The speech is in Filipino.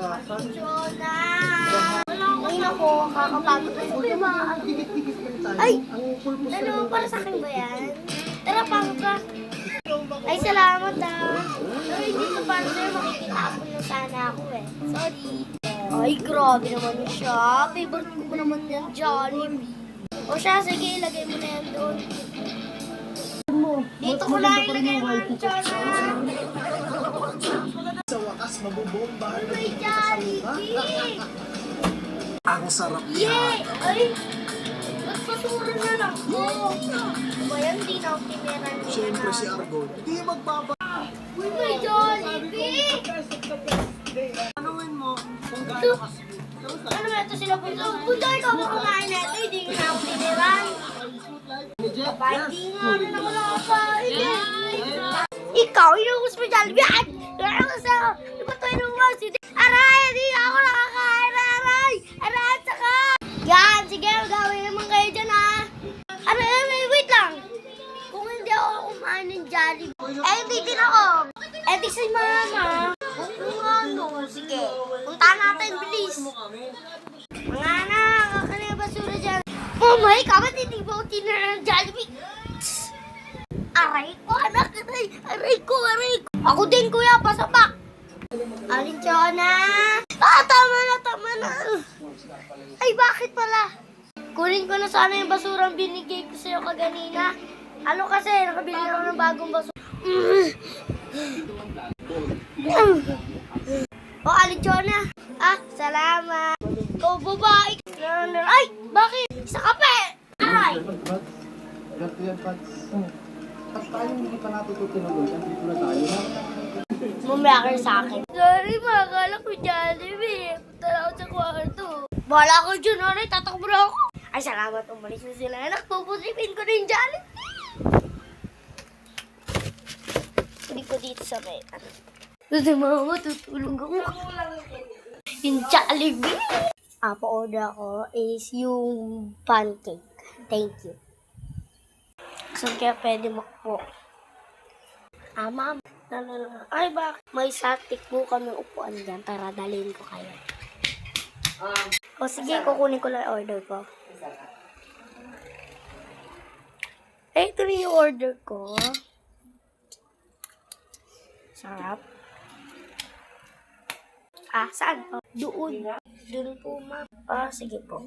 Jonah! Ngayon ako, kakapagod ko yung mga... Ay! Ano, para sa akin ba yan? Tara, pagod ka. Ay, salamat Pero hindi ko para sa'yo, makikitapon na sana ako eh. Sorry. Ay, grabe naman siya. Favorite ko naman yan, Jollibee. O siya, sige, ilagay mo na yan doon. Dito ko na ilagay mo, Jonah. Sa wakas, mabubomba. Ay, Jollibee! Ang sarap niya. Yay! Ay! Nagpasura na lang ko. Ba yan, di na ako tiniran niya. Siyempre si Argon, hindi magbaba. Uy, may Jollibee! Tanungin mo kung Ito, gaano kasi. ano ba ito sila po ito? Kung dahil ka ba kumain na ito, hindi na ako tiniran. Aba, hindi nga na naman ako kain. Ikaw, inuus mo Jollibee. Ay! Ano sa... Di ba ito inuus? Aray! Hindi na ako nakakain. Aray! Aray! Saka! Yan! Sige, gawin naman kayo dyan ha. Aray! Wait lang! Kung hindi ako kumain ng Jollibee. Eh, hindi din ako. Eh, di si mama. Kung ano, sige. Punta natin, bilis. Mga anak, kakali ang basura dyan. Oh my God, ba't hindi ba ako tinira ng Jollibee? Aray ko, anak, aray. Aray ko. Ako din, kuya, pasapak. Alin, Jonah? Tama na. Ay, bakit pala? Kunin ko na sana yung basurang binigay ko sa'yo kaganina. Ano kasi, nakabili na ako ng bagong basura. O, Alin, Jonah? Salamat. Ikaw, babae. Ay, bakit? Sa kape. Aray. Ganto yan, Pats. Tapos tayo hindi pa natin ito tinuloy. Andito na tayo. Mamaya kayo sa akin. Sorry, makakala ko Jollibee. Punta na ako sa kwarto. Bahala ko dyan, aray. Tatakbo na ako. Ay, salamat. Umalis na sila. Anak, pupusipin ko na yung Jollibee. Hindi ko dito sa may, Kasi mama, tutulong ako. Yung Jollibee. Pa-order ko is yung pancake. Thank you. So, kaya pwede makpo. Ma'am. Ay, bakit? May satik po kami upuan dyan. Tara, dalhin ko kayo. O, sige, kukunin ko lang order ko. Ito rin yung order ko. Sarap. Saan po? Doon. Doon po, ma'am. Sige po.